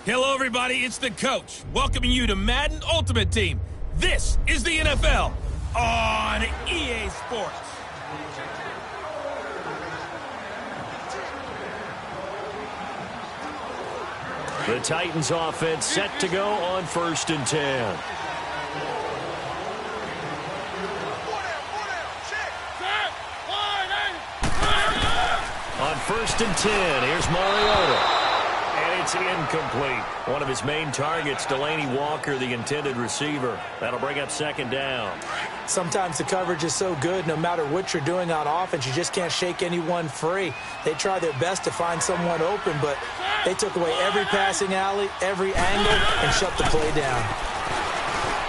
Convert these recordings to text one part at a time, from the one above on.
Hello, everybody. It's the coach welcoming you to Madden Ultimate Team. This is the NFL on EA Sports. The Titans offense set to go on 1st and 10. On 1st and 10, here's Mariota. And it's incomplete. One of his main targets, Delaney Walker, the intended receiver. That'll bring up 2nd down. Sometimes the coverage is so good, no matter what you're doing on offense, you just can't shake anyone free. They try their best to find someone open, but they took away every passing alley, every angle, and shut the play down.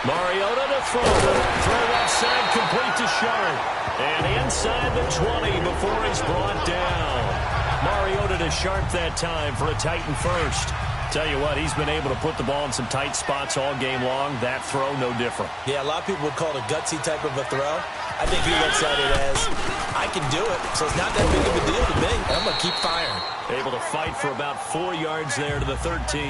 Mariota to throw. Throw left side, complete to Sharp. And inside the 20 before he's brought down. Mariota to Sharp that time for a Titan first. Tell you what, he's been able to put the ball in some tight spots all game long. That throw, no different. Yeah, a lot of people would call it a gutsy type of a throw. I think he looks at it as, I can do it, so it's not that big of a deal to me. I'm going to keep firing. Able to fight for about 4 yards there to the 13.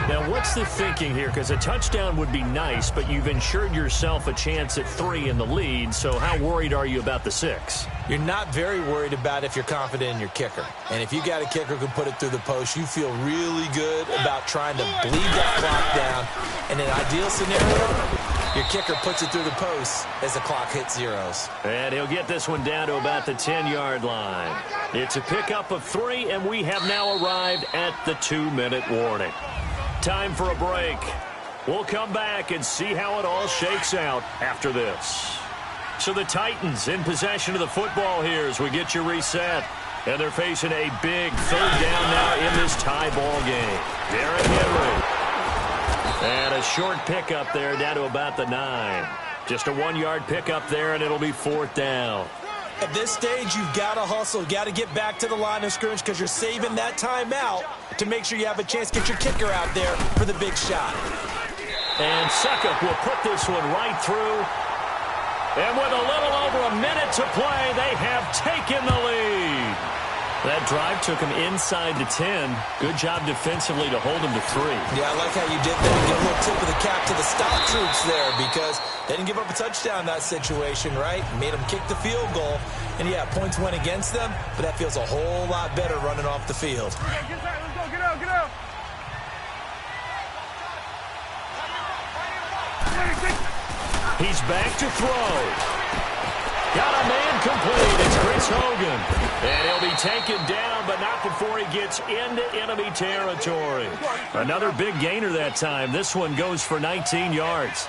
Now, what's the thinking here? Because a touchdown would be nice, but you've ensured yourself a chance at 3 in the lead, so how worried are you about the 6? You're not very worried about if you're confident in your kicker. And if you got a kicker who can put it through the post, you feel really good about trying to bleed that clock down. In an ideal scenario, your kicker puts it through the post as the clock hits zeros. And he'll get this one down to about the 10-yard line. It's a pickup of 3, and we have now arrived at the 2-minute warning. Time for a break. We'll come back and see how it all shakes out after this. So the Titans in possession of the football here as we get you reset. And they're facing a big 3rd down now in this tie ball game. Derrick Henry. And a short pickup there down to about the 9. Just a 1-yard pickup there, and it'll be 4th down. At this stage, you've got to hustle. Got to get back to the line of scrimmage because you're saving that timeout to make sure you have a chance to get your kicker out there for the big shot. And Suckup will put this one right through. And with a little over a minute to play, they have taken the lead. That drive took him inside the 10. Good job defensively to hold him to 3. Yeah, I like how you did that. Give a little tip of the cap to the stop troops there because they didn't give up a touchdown in that situation, right? Made them kick the field goal. And, yeah, points went against them, but that feels a whole lot better running off the field. Let's go, get out, get out. He's back to throw. Got a man complete. It's Chris Hogan. And he'll be taken down, but not before he gets into enemy territory. Another big gainer that time. This one goes for 19 yards.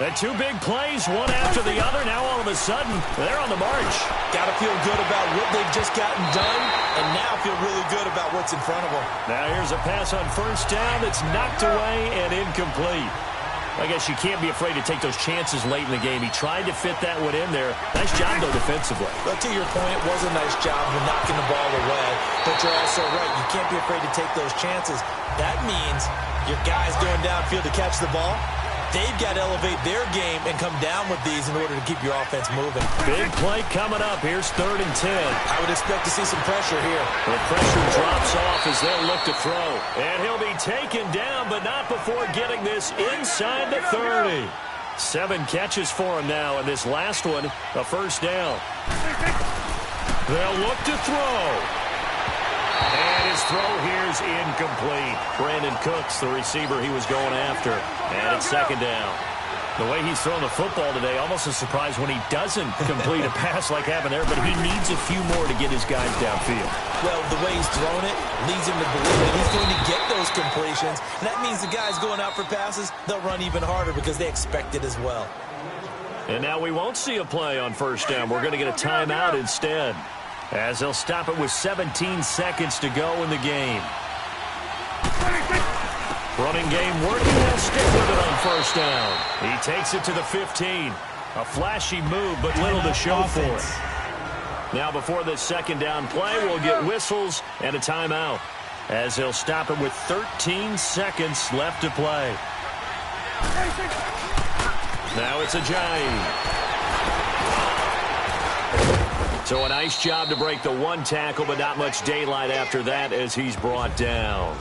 The 2 big plays, one after the other. Now all of a sudden, they're on the march. Got to feel good about what they've just gotten done, and now feel really good about what's in front of them. Now here's a pass on 1st down that's knocked away and incomplete. I guess you can't be afraid to take those chances late in the game. He tried to fit that one in there. Nice job, though, defensively. But to your point, it was a nice job of knocking the ball away. But you're also right. You can't be afraid to take those chances. That means your guys going downfield to catch the ball, they've got to elevate their game and come down with these in order to keep your offense moving. Big play coming up. Here's 3rd and 10. I would expect to see some pressure here. The pressure drops off as they'll look to throw. And he'll be taken down, but not before getting this inside the 30. 7 catches for him now, and this last one, a 1st down. They'll look to throw. And his throw here's incomplete. Brandon Cooks, the receiver he was going after. And it's 2nd down. The way he's thrown the football today, almost a surprise when he doesn't complete a pass like happened there, but he needs a few more to get his guys downfield. Well, the way he's thrown it leads him to believe that he's going to get those completions. And that means the guys going out for passes, they'll run even harder because they expect it as well. And now we won't see a play on 1st down. We're going to get a timeout instead, as they'll stop it with 17 seconds to go in the game. Running game working. They'll stick with it on 1st down. He takes it to the 15. A flashy move, but little to show for it. Now before this 2nd down play, we'll get whistles and a timeout, as they'll stop it with 13 seconds left to play. Now it's a Giant. So a nice job to break the one tackle, but not much daylight after that as he's brought down.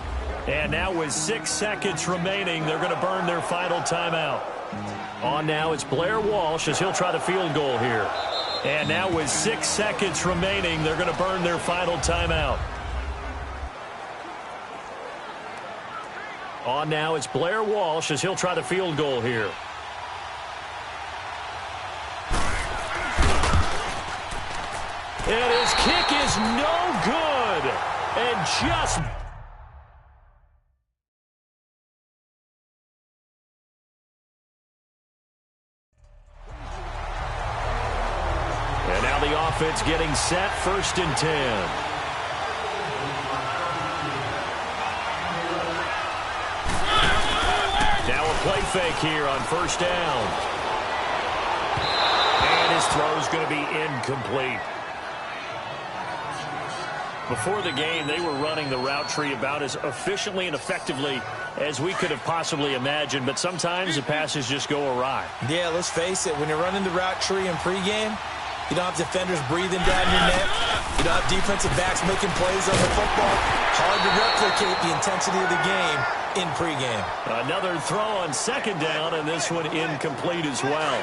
And now with 6 seconds remaining, they're going to burn their final timeout. On now, it's Blair Walsh as he'll try the field goal here. And now with 6 seconds remaining, they're going to burn their final timeout. On now, it's Blair Walsh as he'll try the field goal here. And his kick is no good. And just... And now the offense getting set, 1st and 10. Now a play fake here on 1st down. And his throw is going to be incomplete. Before the game, they were running the route tree about as efficiently and effectively as we could have possibly imagined, but sometimes the passes just go awry. Yeah, let's face it, when you're running the route tree in pregame, you don't have defenders breathing down your neck. You don't have defensive backs making plays on the football. Hard to replicate the intensity of the game in pregame. Another throw on 2nd down, and this one incomplete as well.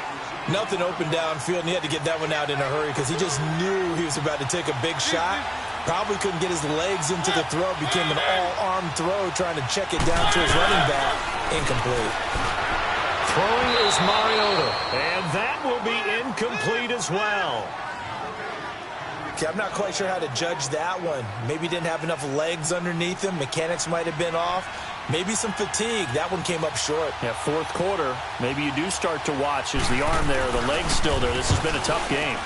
Nothing open downfield, and he had to get that one out in a hurry because he just knew he was about to take a big shot. Probably couldn't get his legs into the throw. Became an all-arm throw trying to check it down to his running back. Incomplete. Throwing is Mariota, and that will be incomplete as well. Okay, I'm not quite sure how to judge that one. Maybe he didn't have enough legs underneath him. Mechanics might have been off. Maybe some fatigue. That one came up short. Yeah, 4th quarter, maybe you do start to watch. Is the arm there, the leg's still there? This has been a tough game.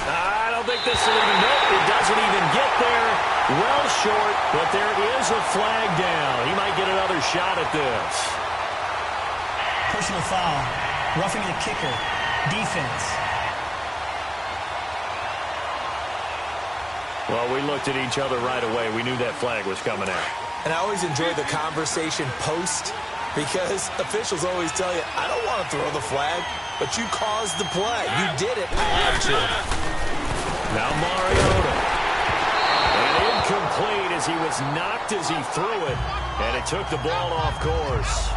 I don't think this will even, nope, it doesn't even get there. Well short, but there is a flag down. He might get another shot at this. Personal foul, roughing the kicker, defense. Well, we looked at each other right away. We knew that flag was coming out. And I always enjoy the conversation post because officials always tell you, I don't want to throw the flag, but you caused the play. You did it. I had to. Now Mariota. And incomplete as he was knocked as he threw it, and it took the ball off course.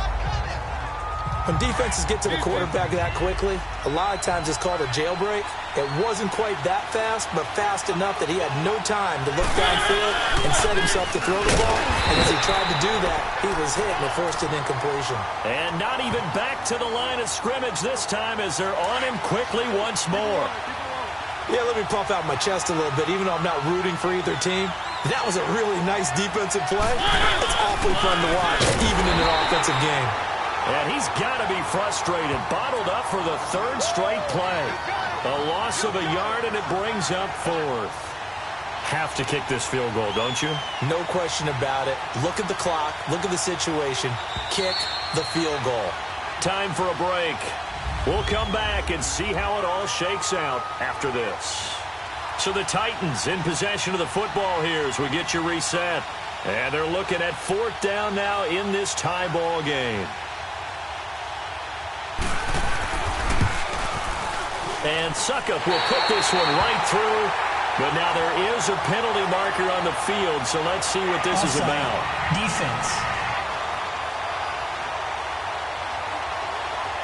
When defenses get to the quarterback that quickly, a lot of times it's called a jailbreak. It wasn't quite that fast, but fast enough that he had no time to look downfield and set himself to throw the ball. And as he tried to do that, he was hit and it forced an incompletion. And not even back to the line of scrimmage this time as they're on him quickly once more. Yeah, let me puff out my chest a little bit, even though I'm not rooting for either team. That was a really nice defensive play. It's awfully fun to watch, even in an offensive game. And he's got to be frustrated. Bottled up for the 3rd straight play. A loss of a yard, and it brings up 4th. Have to kick this field goal, don't you? No question about it. Look at the clock. Look at the situation. Kick the field goal. Time for a break. We'll come back and see how it all shakes out after this. So the Titans in possession of the football here as we get you reset. And they're looking at 4th down now in this tie ball game. And Suckup will put this one right through. But now there is a penalty marker on the field, so let's see what this is about. Defense.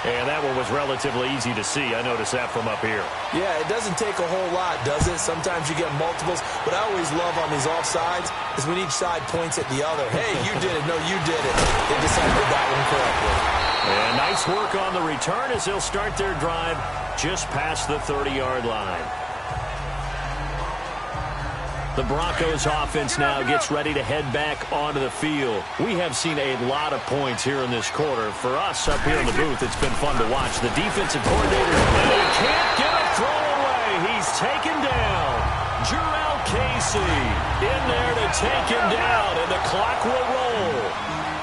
And that one was relatively easy to see. I noticed that from up here. Yeah, it doesn't take a whole lot, does it? Sometimes you get multiples. What I always love on these offsides is when each side points at the other. Hey, you did it. No, you did it. They decided that one correctly. And nice work on the return as they'll start their drive just past the 30-yard line. The Broncos offense now gets ready to head back onto the field. We have seen a lot of points here in this quarter. For us up here in the booth, it's been fun to watch. The defensive coordinator, they can't get a throw away. He's taken down. Jurrell Casey in there to take him down, and the clock will roll.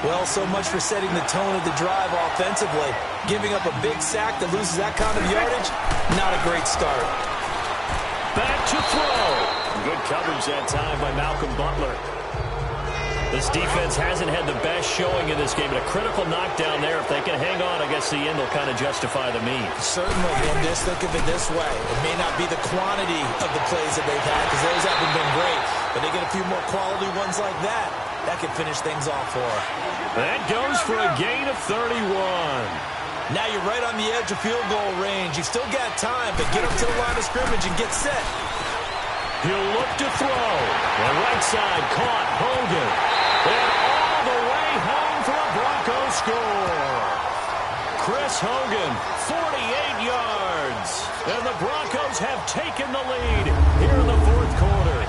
Well, so much for setting the tone of the drive offensively. Giving up a big sack that loses that kind of yardage, not a great start. Back to throw. Good coverage that time by Malcolm Butler. This defense hasn't had the best showing in this game, but a critical knockdown there. If they can hang on, I guess the end will kind of justify the means. Certainly, and just think of it this way. It may not be the quantity of the plays that they've had, because those haven't been great, but they get a few more quality ones like that. That can finish things off for them. That goes for a gain of 31. Now you're right on the edge of field goal range. You've still got time, but get up to the line of scrimmage and get set. He'll look to throw. The right side caught. Hogan. And all the way home for a Broncos score. Chris Hogan, 48 yards. And the Broncos have taken the lead here in the fourth quarter.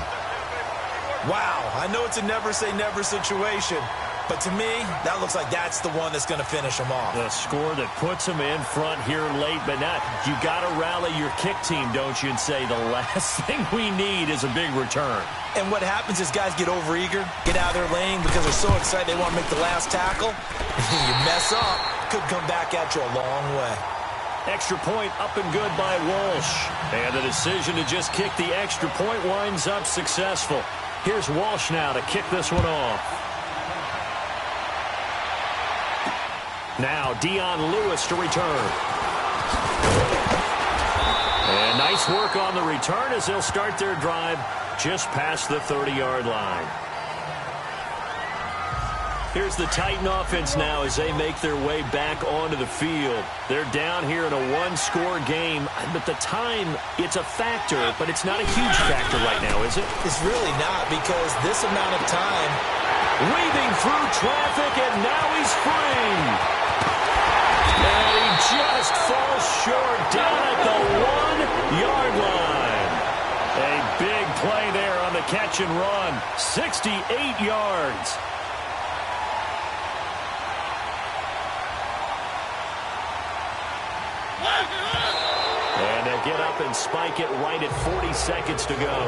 Wow, I know it's a never-say-never situation, but to me, that looks like that's the one that's going to finish them off. The score that puts them in front here late, but not. You got to rally your kick team, don't you, and say the last thing we need is a big return. And what happens is guys get overeager, get out of their lane because they're so excited they want to make the last tackle. You mess up, could come back at you a long way. Extra point up and good by Walsh. And the decision to just kick the extra point winds up successful. Here's Walsh now to kick this one off. Now Dion Lewis to return. And nice work on the return as they'll start their drive just past the 30-yard line. Here's the Titan offense now as they make their way back onto the field. They're down here in a one-score game, but the time, it's a factor, but it's not a huge factor right now, is it? It's really not, because this amount of time, weaving through traffic, and now he's free. And he just falls short down at the 1-yard line. A big play there on the catch and run. 68 yards. And they get up and spike it right at 40 seconds to go.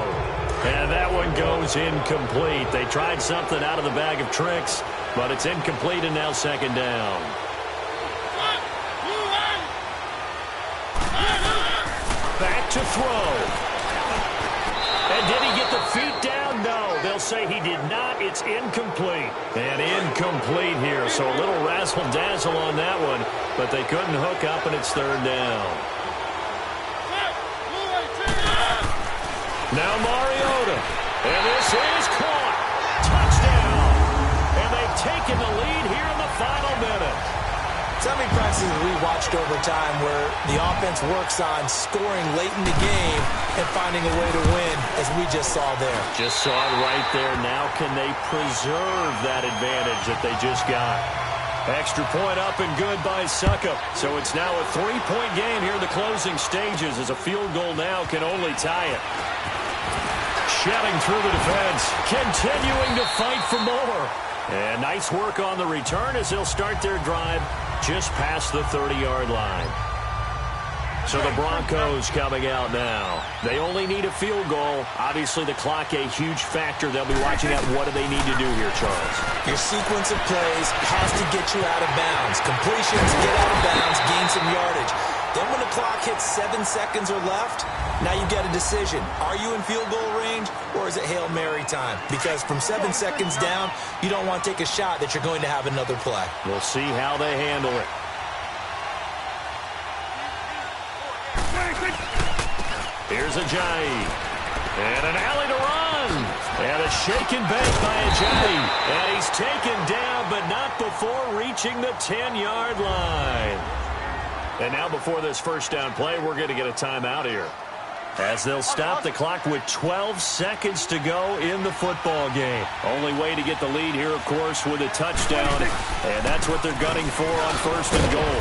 And that one goes incomplete. They tried something out of the bag of tricks, but it's incomplete and now second down. Back to throw. And did he get the feet down? No. They'll say he did not. It's incomplete. And incomplete here. So a little razzle-dazzle on that one, but they couldn't hook up, and it's third down. Now Mariota. And this is caught. Touchdown. And they've taken the lead here in the final minute. So many practices we watched over time where the offense works on scoring late in the game and finding a way to win, as we just saw there. Just saw it right there. Now can they preserve that advantage that they just got? Extra point up and good by Suckup. So it's now a 3-point game here in the closing stages, as a field goal now can only tie it. Shedding through the defense, continuing to fight for more. And nice work on the return as they'll start their drive just past the 30-yard line. So the Broncos coming out now. They only need a field goal. Obviously, the clock a huge factor. They'll be watching out what do they need to do here, Charles. Your sequence of plays has to get you out of bounds. Completions, get out of bounds, gain some yardage. Then when the clock hits 7 seconds or left, now you get a decision. Are you in field goal range, or is it Hail Mary time? Because from 7 seconds down, you don't want to take a shot that you're going to have another play. We'll see how they handle it. Here's Ajayi. And an alley to run. And a shake and bake by Ajayi. And he's taken down, but not before reaching the 10-yard line. And now before this first down play, we're going to get a timeout here, as they'll stop the clock with 12 seconds to go in the football game. Only way to get the lead here, of course, with a touchdown. And that's what they're gunning for on first and goal.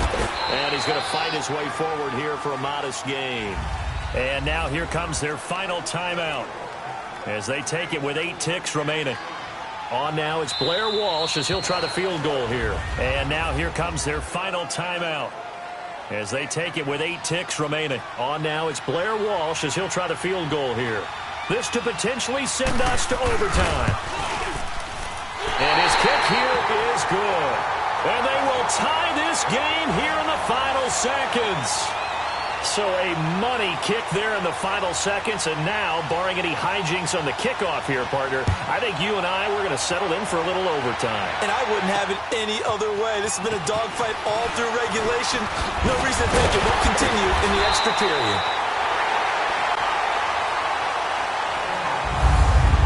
And he's going to fight his way forward here for a modest gain. And now here comes their final timeout, as they take it with 8 ticks remaining. On now, it's Blair Walsh as he'll try the field goal here. And now here comes their final timeout, as they take it with 8 ticks remaining. On now, it's Blair Walsh as he'll try the field goal here. This to potentially send us to overtime. And his kick here is good. And they will tie this game here in the final seconds. So a money kick there in the final seconds, and now, barring any hijinks on the kickoff here, partner, I think you and I, we're going to settle in for a little overtime. And I wouldn't have it any other way. This has been a dogfight all through regulation. No reason to think it won't continue in the extra period.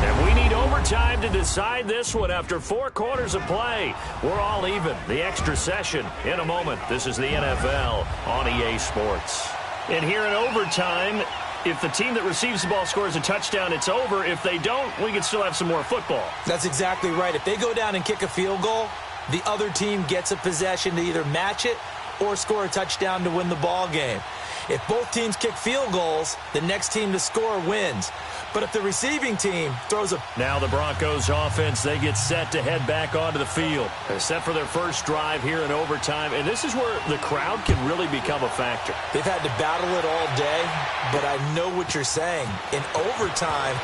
And we need overtime to decide this one after 4 quarters of play. We're all even. The extra session in a moment. This is the NFL on EA Sports. And here in overtime, if the team that receives the ball scores a touchdown, it's over. If they don't, we can still have some more football. That's exactly right. If they go down and kick a field goal, the other team gets a possession to either match it or score a touchdown to win the ball game. If both teams kick field goals, the next team to score wins. But if the receiving team throws a... Now the Broncos offense, they get set to head back onto the field. They're set for their first drive here in overtime, and this is where the crowd can really become a factor. They've had to battle it all day, but I know what you're saying. In overtime,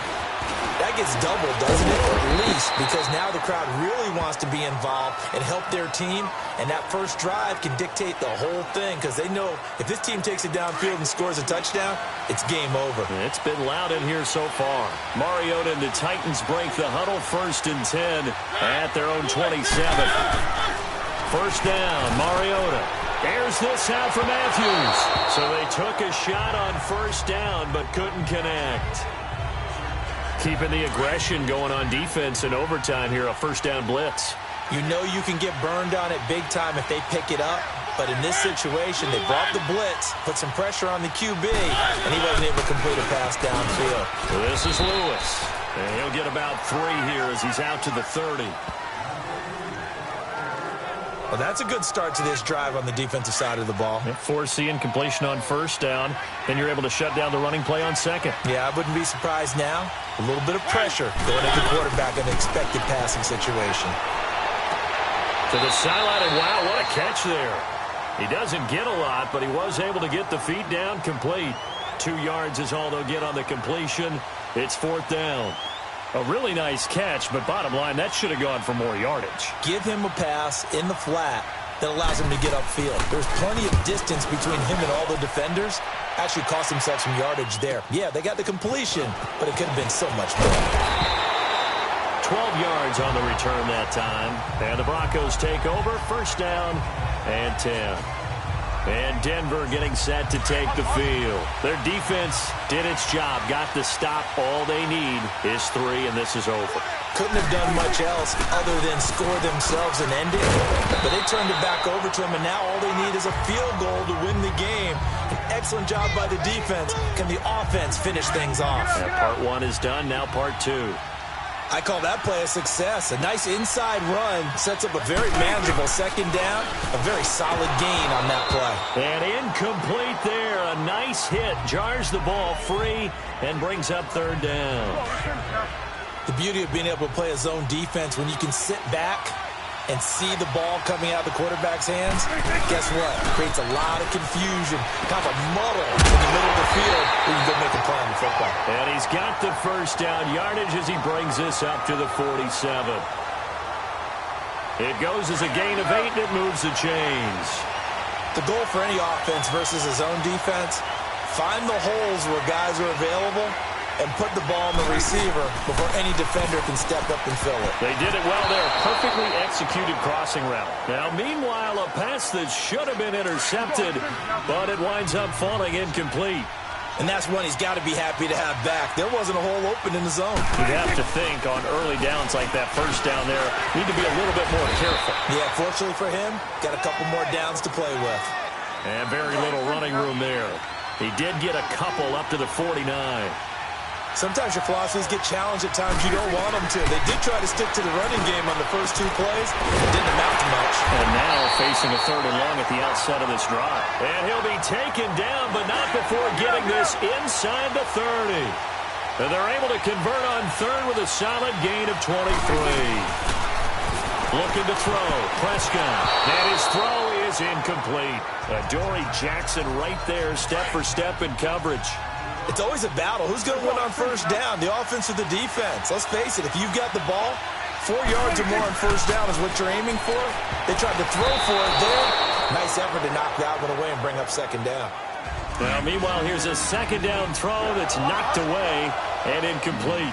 that gets doubled, doesn't it? Or at least, because now the crowd really wants to be involved and help their team, and that first drive can dictate the whole thing because they know if this team takes it downfield and scores a touchdown, it's game over. It's been loud in here so far. Mariota and the Titans break the huddle, 1st and 10 at their own 27. First down, Mariota. Airs this out for Matthews. So they took a shot on first down but couldn't connect. Keeping the aggression going on defense in overtime here, a first down blitz. You know you can get burned on it big time if they pick it up. But in this situation, they brought the blitz, put some pressure on the QB, and he wasn't able to complete a pass downfield. So this is Lewis. And he'll get about 3 here as he's out to the 30. Well, that's a good start to this drive on the defensive side of the ball. Foreseeing completion on first down. Then you're able to shut down the running play on second. Yeah, I wouldn't be surprised now. A little bit of pressure going at the quarterback in an expected passing situation. To the sideline, and wow, what a catch there. He doesn't get a lot, but he was able to get the feet down complete. 2 yards is all they'll get on the completion. It's 4th down. A really nice catch, but bottom line, that should have gone for more yardage. Give him a pass in the flat that allows him to get upfield. There's plenty of distance between him and all the defenders. Actually cost himself some yardage there. Yeah, they got the completion, but it could have been so much more. 12 yards on the return that time. And the Broncos take over. First down and 10. And Denver getting set to take the field. Their defense did its job. Got the stop. All they need is 3, and this is over. Couldn't have done much else other than score themselves and end it. But they turned it back over to him, and now all they need is a field goal to win the game. An excellent job by the defense. Can the offense finish things off? And part 1 is done. Now part 2. I call that play a success. A nice inside run sets up a very manageable second down. A very solid gain on that play. And incomplete there. A nice hit. Jars the ball free and brings up 3rd down. The beauty of being able to play a zone defense when you can sit back and see the ball coming out of the quarterback's hands, guess what? It creates a lot of confusion, kind of a muddle in the middle of the field where you can go make a play on the football. And he's got the first down yardage as he brings this up to the 47. It goes as a gain of 8, and it moves the chains. The goal for any offense versus a zone defense, find the holes where guys are available and put the ball on the receiver before any defender can step up and fill it. They did it well there. Perfectly executed crossing route. Now, meanwhile, a pass that should have been intercepted, but it winds up falling incomplete. And that's one he's got to be happy to have back. There wasn't a hole open in the zone. You'd have to think on early downs like that first down there, need to be a little bit more careful. Yeah, fortunately for him, got a couple more downs to play with. And very little running room there. He did get a couple up to the 49. Sometimes your philosophies get challenged at times you don't want them to. They did try to stick to the running game on the first 2 plays. It didn't amount to much. And now facing a 3rd and long at the outset of this drive. And he'll be taken down, but not before getting this inside the 30. And they're able to convert on 3rd with a solid gain of 23. Looking to throw. Prescott. And his throw is incomplete. Adoree Jackson right there, step for step in coverage. It's always a battle. Who's going to win on first down, the offense or the defense? Let's face it, if you've got the ball, 4 yards or more on first down is what you're aiming for. They tried to throw for it there. Nice effort to knock that one away and bring up second down. Well, meanwhile, here's a second down throw that's knocked away and incomplete.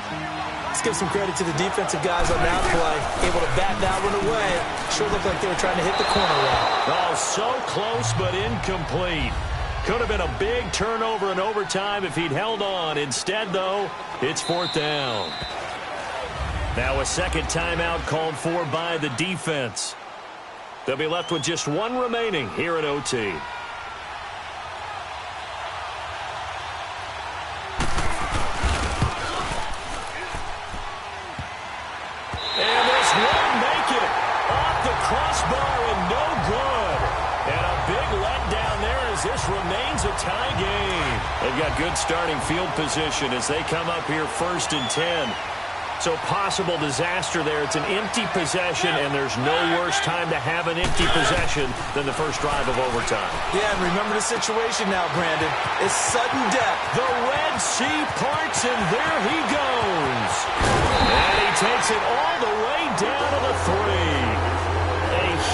Let's give some credit to the defensive guys on that play. Able to bat that one away. Sure looked like they were trying to hit the corner route. Oh, so close but incomplete. Could have been a big turnover in overtime if he'd held on. Instead, though, it's fourth down. Now a second timeout called for by the defense. They'll be left with just one remaining here at OT. Crossbar and no good. And a big letdown there as this remains a tie game. They've got good starting field position as they come up here 1st and 10. So possible disaster there. It's an empty possession, and there's no worse time to have an empty possession than the first drive of overtime. Yeah, and remember the situation now, Brandon. It's sudden death. The Red Sea parts, and there he goes. And he takes it all the way down to the 3.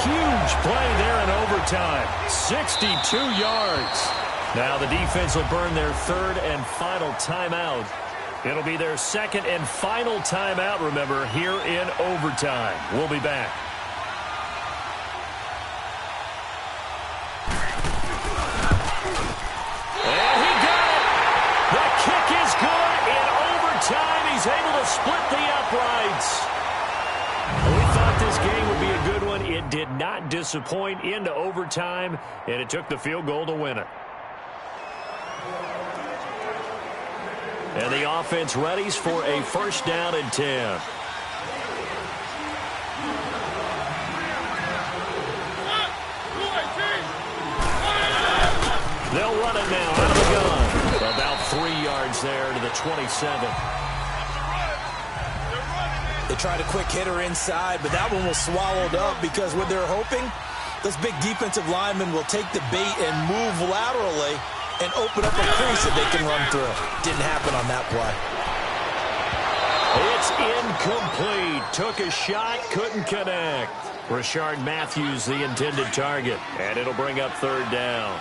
Huge play there in overtime. 62 yards. Now the defense will burn their third and final timeout. It'll be their second and final timeout, remember, here in overtime. We'll be back. And he got it. The kick is good in overtime. He's able to split the uprights. We thought this game would be a good one. It did not disappoint into overtime, and it took the field goal to win it. And the offense readies for a first down and 10. They'll run it now out of the gun. About 3 yards there to the 27. They tried a quick hitter inside, but that one was swallowed up because what they're hoping, those big defensive linemen will take the bait and move laterally and open up a crease that they can run through. Didn't happen on that play. It's incomplete. Took a shot, couldn't connect. Rashard Matthews, the intended target, and it'll bring up third down.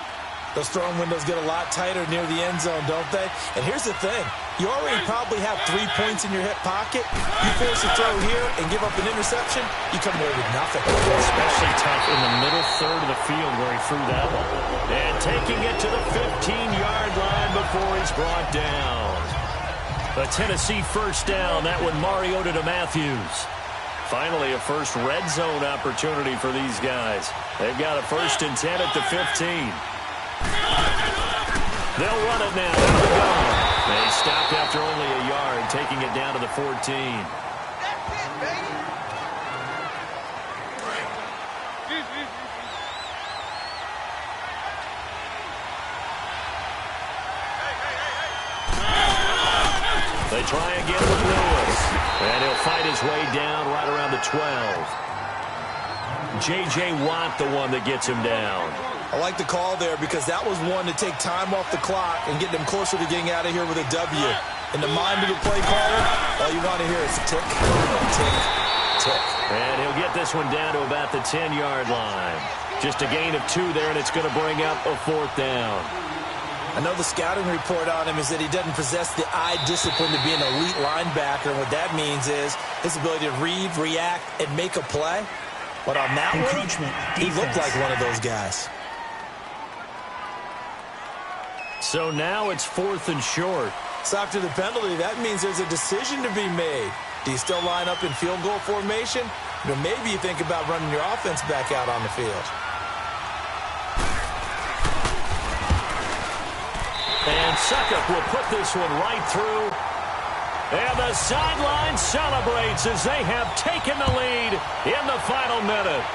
Those throwing windows get a lot tighter near the end zone, don't they? And here's the thing. You already probably have 3 points in your hip pocket. You force a throw here and give up an interception, you come away with nothing. Especially tough in the middle third of the field where he threw that one. And taking it to the 15-yard line before he's brought down. A Tennessee first down. That one Mariota to Matthews. Finally, a first red zone opportunity for these guys. They've got a 1st and 10 at the 15. They'll run it now. Out of the gun. They stopped after only a yard, taking it down to the 14. That's it, baby. They try again with Lewis. And he'll fight his way down right around the 12. J.J. Watt, the one that gets him down. I like the call there because that was one to take time off the clock and get them closer to getting out of here with a W. In the mind of the play caller, all you want to hear is tick, tick, tick. And he'll get this one down to about the 10-yard line. Just a gain of 2 there, and it's going to bring up a 4th down. I know the scouting report on him is that he doesn't possess the eye discipline to be an elite linebacker, and what that means is his ability to read, react, and make a play. But on that one, he looked like one of those guys. So now it's 4th and short. So after the penalty, that means there's a decision to be made. Do you still line up in field goal formation? Or maybe you think about running your offense back out on the field. And Suckup will put this one right through. And the sideline celebrates as they have taken the lead in the final minute.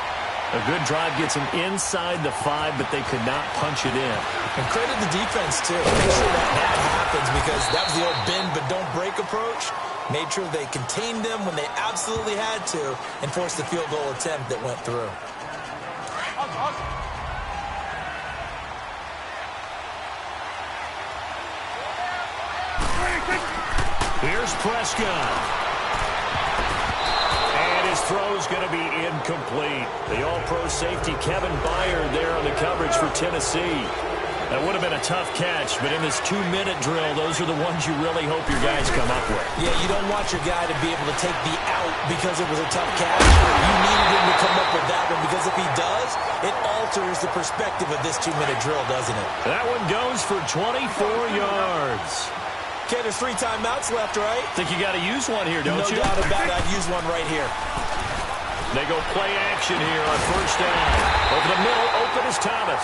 A good drive gets them inside the 5, but they could not punch it in. And credit the defense, too. Make sure that happens because that was the old bend but don't break approach. Made sure they contained them when they absolutely had to and forced the field goal attempt that went through. Here's Prescott. His throw is going to be incomplete. The all-pro safety Kevin Byard there on the coverage for Tennessee. That would have been a tough catch, but in this 2-minute drill, those are the ones you really hope your guys come up with. Yeah, you don't want your guy to be able to take the out because it was a tough catch. You needed him to come up with that one because if he does, it alters the perspective of this 2-minute drill, doesn't it? That one goes for 24 yards. Okay, there's 3 timeouts left, right? Think you got to use one here, don't you? No doubt about it. I'd use one right here. They go play action here on first down. Over the middle, open is Thomas.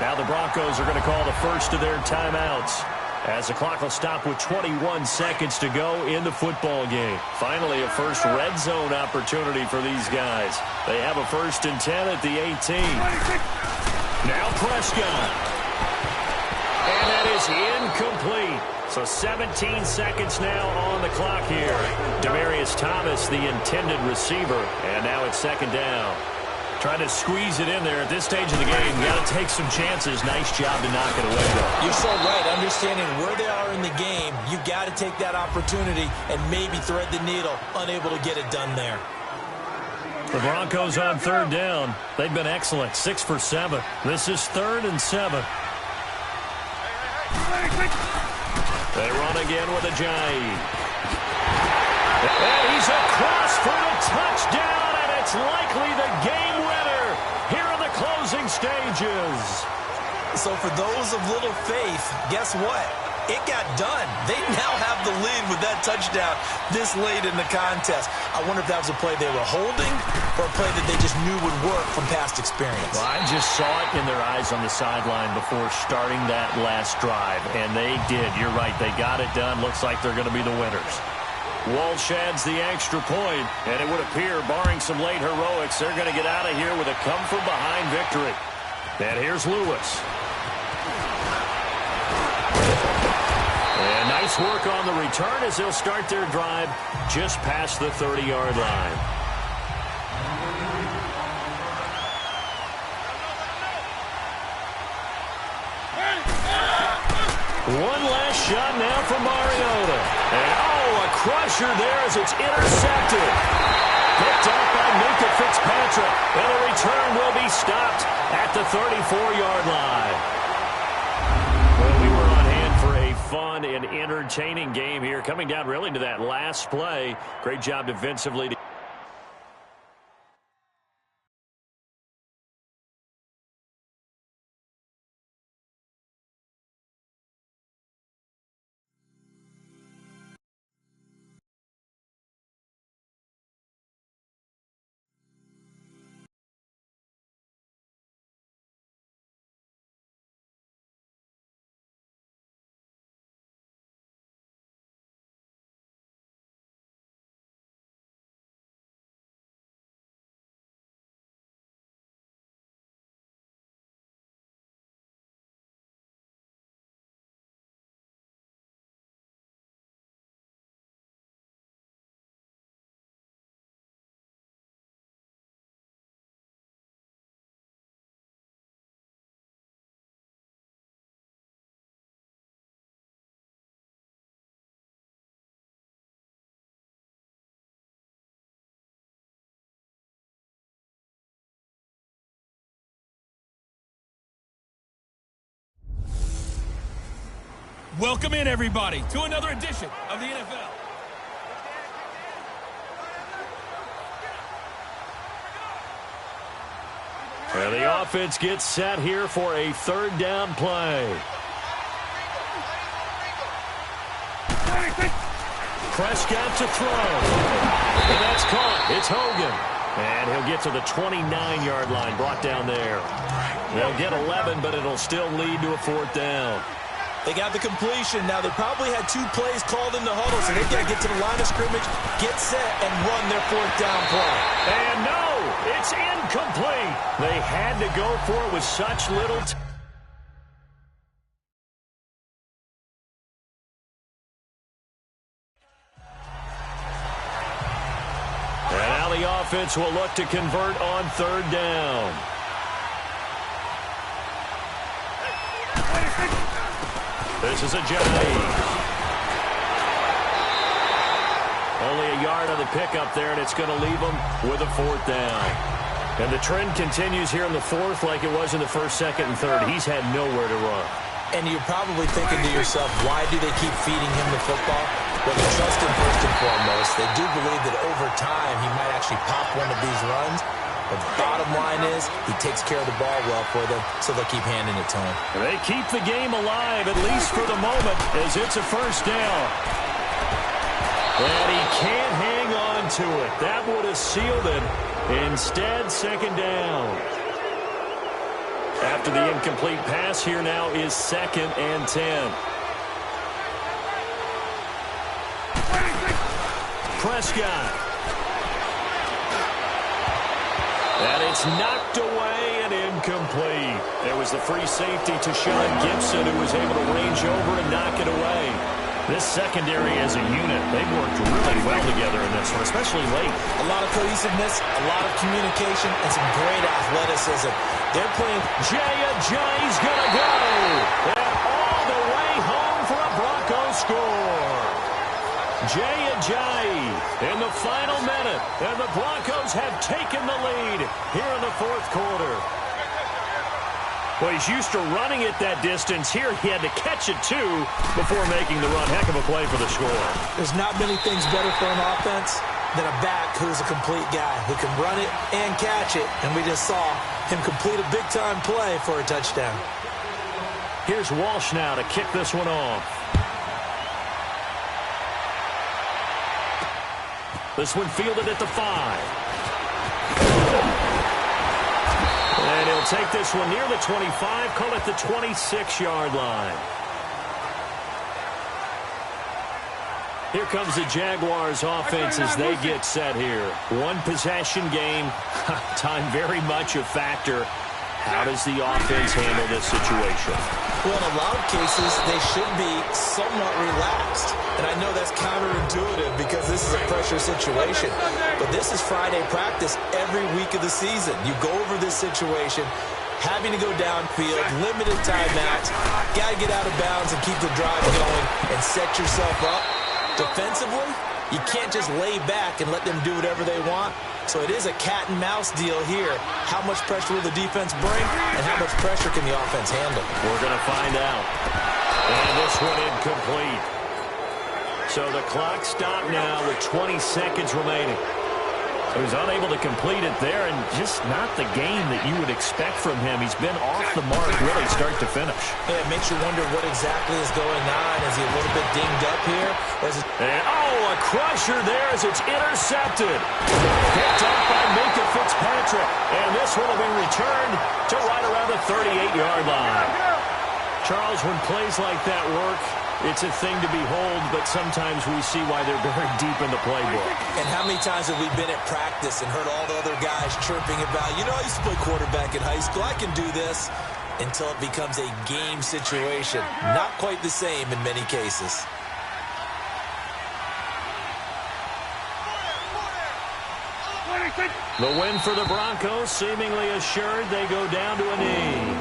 Now the Broncos are going to call the first of their timeouts as the clock will stop with 21 seconds to go in the football game. Finally, a first red zone opportunity for these guys. They have a 1st and 10 at the 18. Now Prescott. And that is incomplete. So 17 seconds now on the clock here. Demaryius Thomas, the intended receiver. And now it's 2nd down. Trying to squeeze it in there at this stage of the game. Got to take some chances. Nice job to knock it away, though. You're so right. Understanding where they are in the game, you got to take that opportunity and maybe thread the needle. Unable to get it done there. The Broncos on 3rd down. They've been excellent. 6 for 7. This is 3rd and 7. They run again with Ajayi. And he's across for the touchdown, and it's likely the game winner here in the closing stages. So for those of little faith, guess what? It got done. They now have the lead with that touchdown this late in the contest. I wonder if that was a play they were holding or a play that they just knew would work from past experience. Well, I just saw it in their eyes on the sideline before starting that last drive, and they did. You're right. They got it done. Looks like they're going to be the winners. Walsh adds the extra point, and it would appear, barring some late heroics, they're going to get out of here with a come-from-behind victory. And here's Lewis. And nice work on the return as they'll start their drive just past the 30-yard line. One last shot now for Mariota. And a crusher there as it's intercepted. Picked up by Minka Fitzpatrick. And the return will be stopped at the 34-yard line. Well, we were on hand for a fun and entertaining game here. Coming down really to that last play. Great job defensively. Welcome in, everybody, to another edition of the NFL. And the offense gets set here for a 3rd down play. Prescott to throw. And that's caught. It's Hogan. And he'll get to the 29-yard line, brought down there. They'll get 11, but it'll still lead to a 4th down. They got the completion. Now, they probably had 2 plays called in the huddle, so they've got to get to the line of scrimmage, get set, and run their 4th down play. And no, it's incomplete. They had to go for it with such little time. And now the offense will look to convert on 3rd down. This is Ajayi. Only a yard on the pickup there, and it's going to leave them with a 4th down. And the trend continues here in the fourth like it was in the first, second, and third. He's had nowhere to run. And you're probably thinking to yourself, why do they keep feeding him the football? Well, they trust him first and foremost. They do believe that over time he might actually pop one of these runs. But the bottom line is he takes care of the ball well for them, so they'll keep handing it to him. They keep the game alive, at least for the moment, as it's a first down. And he can't hang on to it. That would have sealed it. Instead, second down. After the incomplete pass, here now is 2nd and 10. Prescott. And it's knocked away and incomplete. There was the free safety to Sean Gibson, who was able to range over and knock it away. This secondary as a unit, they've worked really well together in this one, especially late. A lot of cohesiveness, a lot of communication, and some great athleticism. They're playing. Jay's going to go. And all the way home for a Broncos score. Jay in the final minute. And the Broncos have taken the lead here in the fourth quarter. Well, he's used to running it that distance. Here he had to catch it, too, before making the run. Heck of a play for the score. There's not many things better for an offense than a back who's a complete guy who can run it and catch it. And we just saw him complete a big-time play for a touchdown. Here's Walsh now to kick this one off. This one fielded at the 5. And he'll take this one near the 25, call it the 26-yard line. Here comes the Jaguars offense as they get set here. One possession game, time very much a factor. How does the offense handle this situation? Well, in a lot of cases, they should be somewhat relaxed. And I know that's counterintuitive because this is a pressure situation. But this is Friday practice every week of the season. You go over this situation, having to go downfield, limited timeouts, got to get out of bounds and keep the drive going and set yourself up. Defensively, you can't just lay back and let them do whatever they want. So it is a cat and mouse deal here. How much pressure will the defense bring, and how much pressure can the offense handle? We're going to find out. And this one incomplete. So the clock stopped now with 20 seconds remaining. He was unable to complete it there, and just not the game that you would expect from him. He's been off the mark really start to finish. Yeah, it makes you wonder what exactly is going on. Is he a little bit dinged up here? Or is it... And, a crusher there as it's intercepted. Picked up by Minka Fitzpatrick. And this one will be returned to right around the 38-yard line. Charles, when plays like that work, it's a thing to behold, but sometimes we see why they're buried deep in the playbook. And how many times have we been at practice and heard all the other guys chirping about, you know, I used to play quarterback in high school, I can do this, until it becomes a game situation. Not quite the same in many cases. The win for the Broncos, seemingly assured. They go down to a knee.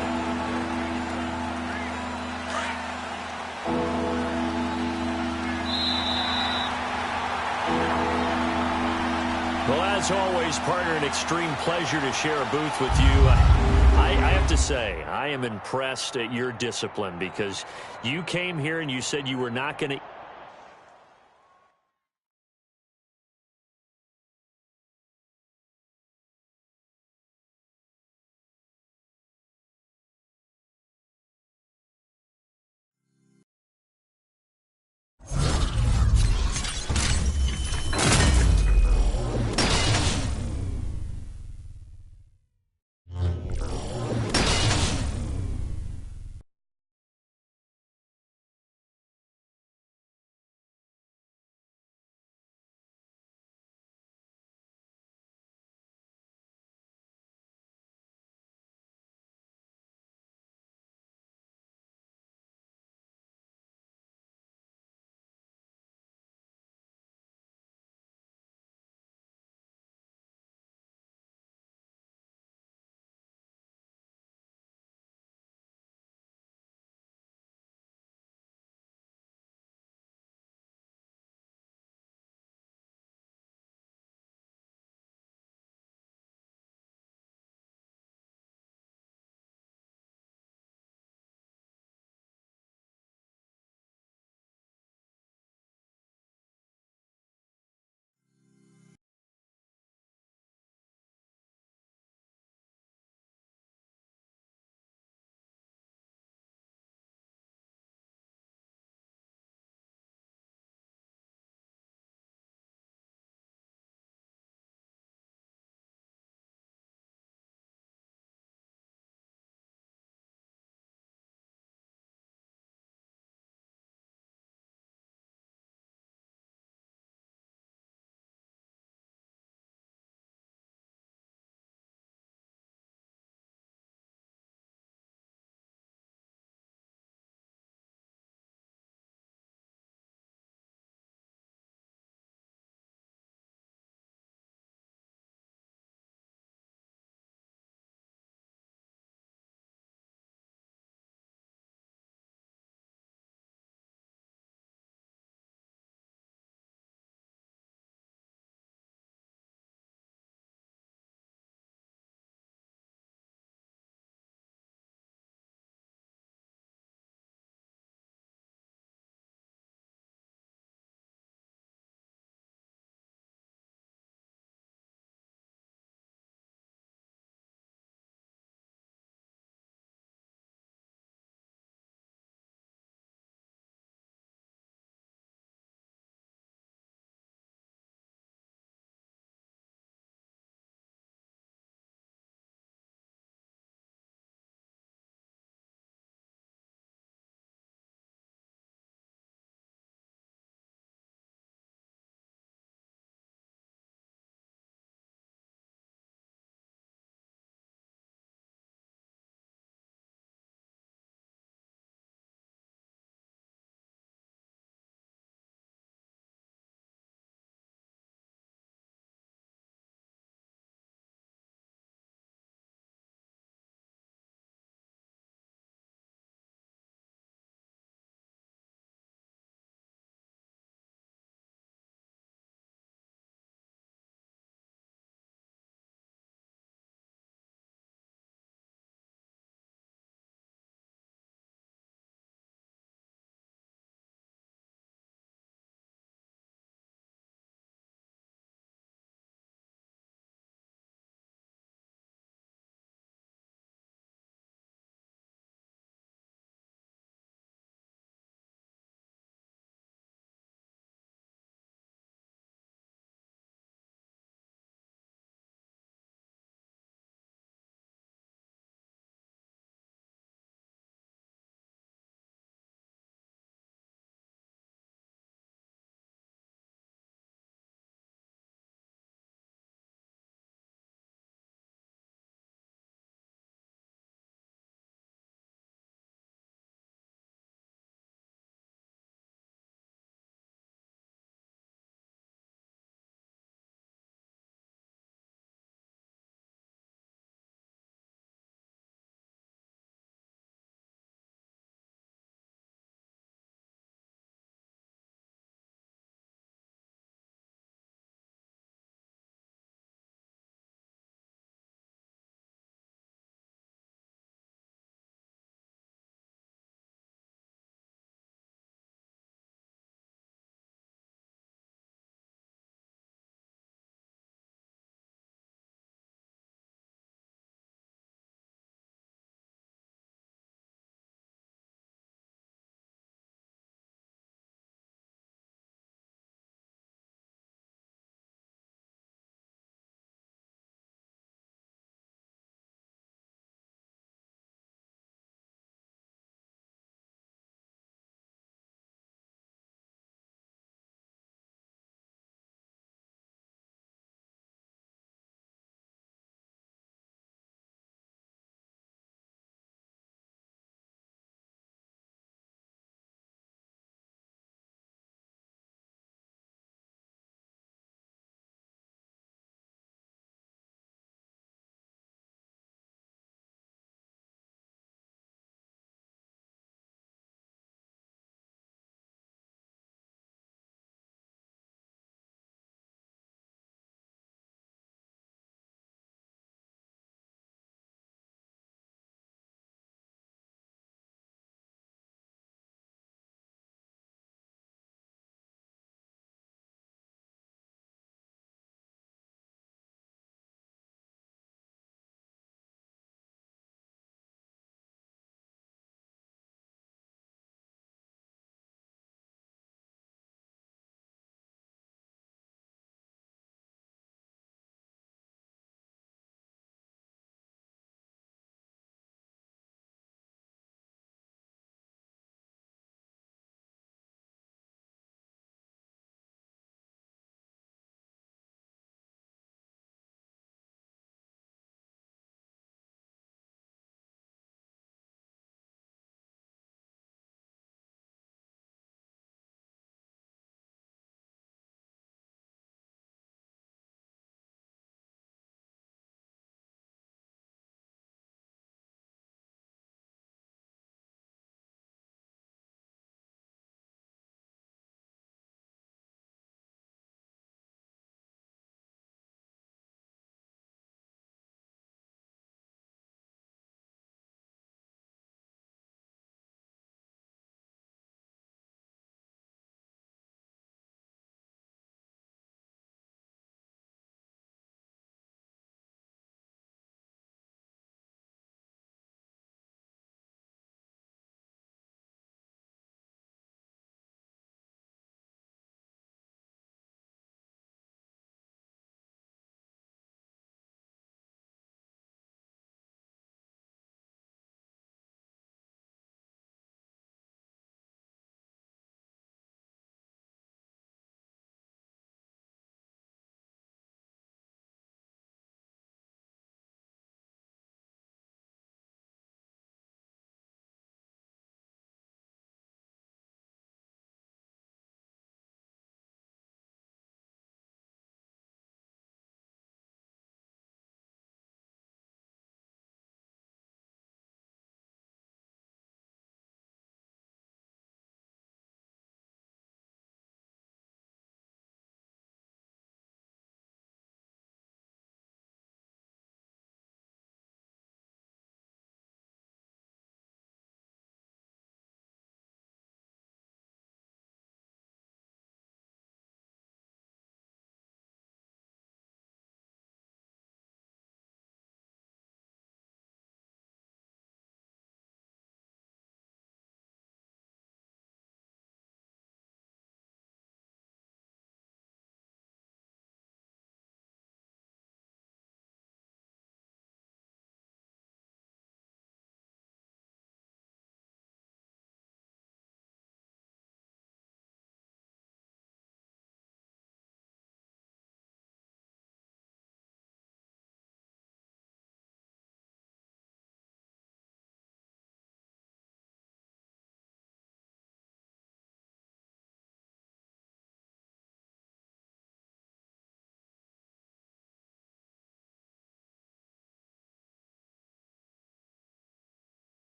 Well, as always, partner, an extreme pleasure to share a booth with you. I have to say, I am impressed at your discipline because you came here and you said you were not going to